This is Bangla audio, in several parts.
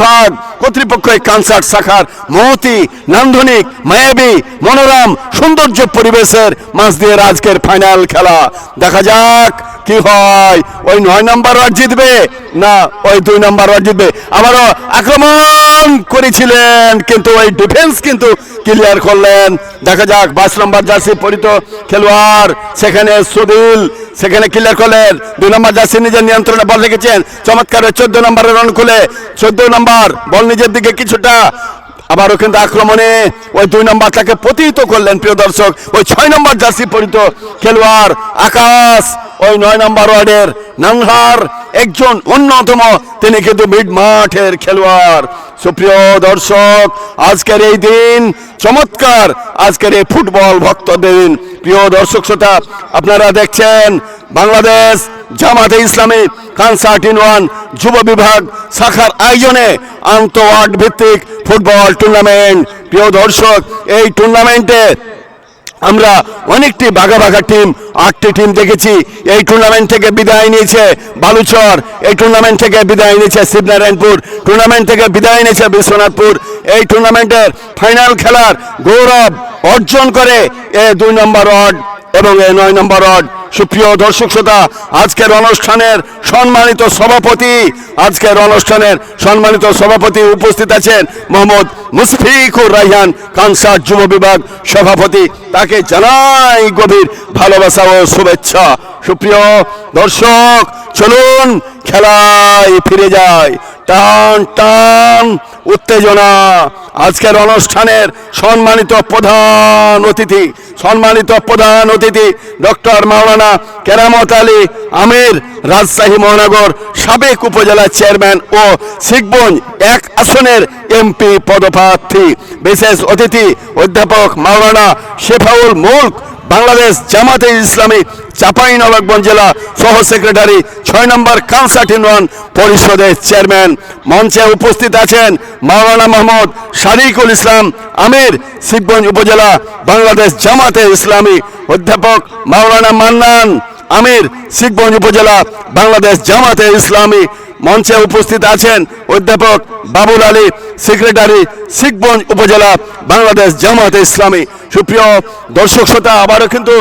ভাগ কর্তৃপক্ষ এই কনসার্ট শাখার মহতি নান্দনিক মায়াবী মনোরম সৌন্দর্য পরিবেশের মাঝ দিয়ে আজকের ফাইনাল খেলা। দেখা যাক কি হয়, ওই 9 নম্বর ওয়ার্ড জিতবে না ওই 2 নম্বর ওয়ার্ড জিতবে। আবারও আক্রমণ করেছিলেন কিন্তু ওই ডিফেন্স কিন্তু ক্লিয়ার করলেন। দেখা যাক 22 নম্বর জার্সি পরিত খেলোয়াড় সেখানে সুদিল সেখানে ক্লিয়ার করলেন। 2 নম্বর জার্সি নিজের নিয়ন্ত্রণে বল রেখেছেন চমৎকার। 14 নম্বরের রান খুলে 14 নম্বর বল নিজের দিকে কিছুটা আবারও কিন্তু আক্রমণে ওই 2 নম্বর তাকে পতিত করলেন। প্রিয় দর্শক ওই 6 নম্বর জার্সি পরিত খেলোয়াড় আকাশ ওই 9 নম্বর ওয়ার্ডের নানহার একজন অন্যতম, তিনি কিন্তু মিড মাঠের খেলোয়াড়। সুপ্রিয় দর্শক আজকের এই দিন চমৎকার, আজকের এই ফুটবল ভক্তদের দিন। প্রিয় দর্শক শ্রোতা আপনারা দেখছেন বাংলাদেশ জামাতে ইসলামী কনসার্ট ইন ওয়ান যুব বিভাগ শাখার আয়োজনে আন্তঃওয়ার্ড ভিত্তিক ফুটবল টুর্নামেন্ট। প্রিয় দর্শক এই টুর্নামেন্টে আমরা অনেকটি বাঘা বাঘা টিম 8টি টিম দেখেছি। এই টুর্নামেন্ট থেকে বিদায় নিয়েছে বালুচর, এই টুর্নামেন্ট থেকে বিদায় নিয়েছে শিবনারায়ণপুর, টুর্নামেন্ট থেকে বিদায় নিয়েছে বিশ্বনাথপুর। এই টুর্নামেন্টের ফাইনাল খেলার গৌরব অর্জন করে এই 2 নম্বর ওয়ার্ড এবং এই 9 নম্বর ওয়ার্ড। সুপ্রিয় দর্শক শ্রোতা আজকের অনুষ্ঠানের সম্মানিত সভাপতি উপস্থিত আছেন মোহাম্মদ মুশফিকুর রায়হান কনসার্ট যুব বিভাগ সভাপতি, তাকে জানাই গভীর ভালোবাসা ও শুভেচ্ছা। সুপ্রিয় দর্শক চলুন খেলায় ফিরে যায়। টান টান উত্তেজনা। আজকের অনুষ্ঠানের সম্মানিত প্রধান অতিথি ডক্টর মাওলানা কেরামত আলী আমির, রাজশাহী মহানগর সাবেক উপজেলা চেয়ারম্যান ও শিখগঞ্জ 1 আসনের এমপি পদপ্রার্থী। বিশেষ অতিথি অধ্যাপক মাওলানা শেফাউল মুলক, বাংলাদেশ জামাতে ইসলামী চাঁপাইনবাবগঞ্জ জেলা সহ secretary, 6 number concert in one পরিষদের চেয়ারম্যান। মঞ্চে উপস্থিত আছেন মাওলানা মোহাম্মদ শারিকুল ইসলাম আমির, শিখগঞ্জ উপজেলা বাংলাদেশ জামাতে ইসলামী, অধ্যাপক মাওলানা মান্নান আমির, শিখগঞ্জ উপজেলা বাংলাদেশ জামাতে ইসলামী। মঞ্চে উপস্থিত আছেন অধ্যাপক বাবুল আলী, সেক্রেটারি, শিখগঞ্জ উপজেলা বাংলাদেশ জামাতে ইসলামী। সুপ্রিয় দর্শক শ্রোতা আবারও কিন্তু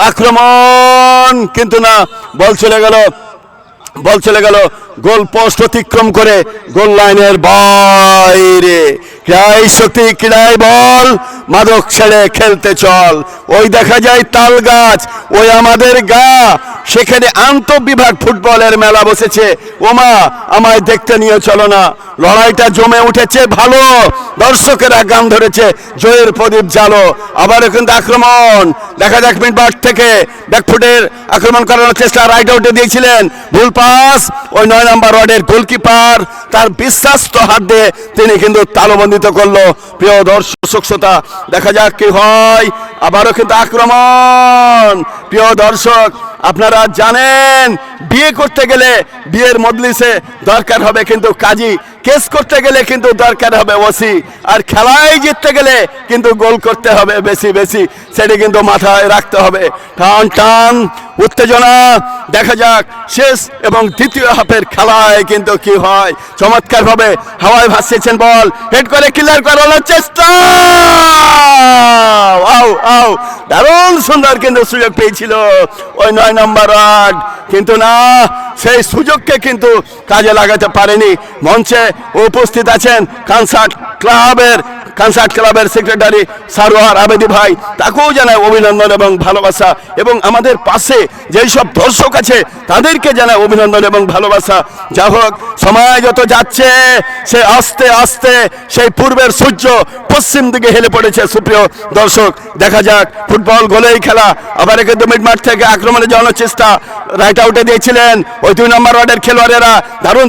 আক্রমণ কিন্তু না, বল চলে গেল গোল পোস্ট অতিক্রম করে গোল লাইনের বাইরে। ক্রীড়াই শক্তি, ক্রীড়াই বল, মাদক ছেড়ে খেলতে চল। ওই দেখা যায় তাল গাছ, ওই আমাদের গা, সেখানে আন্তঃবিভাগ ফুটবলের মেলা বসেছে। ওমা আমায় দেখতে নিয়ে চলো না। লড়াইটা জমে উঠেছে ভালো, দর্শকেরা গান ধরেছে জয়ের প্রদীপ জালো। আবার কিন্তু আক্রমণ দেখা যাক মিড মাঠ থেকে ব্যাকফুটের আক্রমণ করানোর চেষ্টা, রাইট আউটে দিয়েছিলেন, ভুল পাস। ওই 9 নম্বর ওয়ার্ডের গোলকিপার তার বিশ্বাস্ত হাত দিয়ে তিনি কিন্তু তালবন্দিত করলো। প্রিয় দর্শক শ্রোতা দেখা যাক কি হয়। আবারও কিন্তু আক্রমণ। প্রিয় দর্শক আপনারা জানেন বিয়ে করতে গেলে বিয়ের মজলিসে দরকার হবে কিন্তু কাজী, কেস করতে গেলে কিন্তু দরকার হবে ওসি, আর খেলায় জিততে গেলে কিন্তু গোল করতে হবে বেশি বেশি, সেটি কিন্তু মাথায় রাখতে হবে। টান টান উত্তেজনা। দেখা যাক শেষ এবং দ্বিতীয় হাফের খেলায় কিন্তু কি হয়। চমৎকার ভাবে হাওয়ায় ভাসিয়েছেন বল, হেড করে ক্লিয়ার করানোর চেষ্টা। দারুণ সুন্দর কিন্তু সুযোগ পেয়েছিল ওই 9 নম্বর ওয়ার্ড, কিন্তু না সেই সুযোগকে কিন্তু কাজে লাগাতে পারেনি। মঞ্চে উপস্থিত আছেন কনসার্ট ক্লাবের সেক্রেটারি সারোয়ার আবেদি ভাই, তাকেও জানাই অভিনন্দন এবং ভালোবাসা, এবং আমাদের পাশে যেই সব দর্শক আছে তাদেরকে জানাই অভিনন্দন এবং ভালোবাসা। যা হোক সময় যত যাচ্ছে সে আস্তে আস্তে সেই পূর্বের সূর্য পশ্চিম দিকে হেলে পড়েছে। সুপ্রিয় দর্শক দেখা যাক ফুটবল গোলেই খেলা। আবার কিন্তু মিড মাঠ থেকে আক্রমণে যাওয়ানোর চেষ্টা, রাইট আউটে দিয়েছিলেন ওই 2 নম্বর ওয়ার্ডের খেলোয়াড়েরা। দারুণ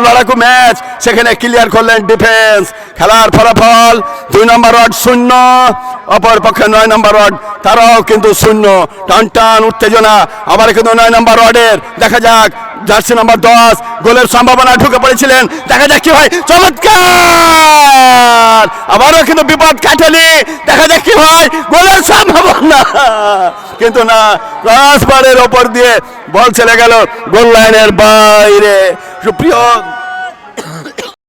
লড়াকু ম্যাচ, সেখানে ক্লিয়ার করলেন ডিফেন্স। খেলার ফলাফল 2 নম্বর ওয়ার্ড 0, অপর পক্ষে 9 নম্বর ওয়ার্ড তারাও কিন্তু 0। টান টান উত্তেজনা। আবার কিন্তু 9 নম্বর ওয়ার্ডের দেখা যাক জার্সি নম্বর 10 গোলের সম্ভাবনা ঢুকে পড়েছিলেন, দেখা যাক কি হয়। চমৎকার। আবারও কিন্তু বিপদ কাটালি, দেখা যাক কি হয়। গোলের সম্ভাবনা কিন্তু না, ক্রসবারের ওপর দিয়ে বল চলে গেল গোল লাইনের বাইরে। সুপ্রিয়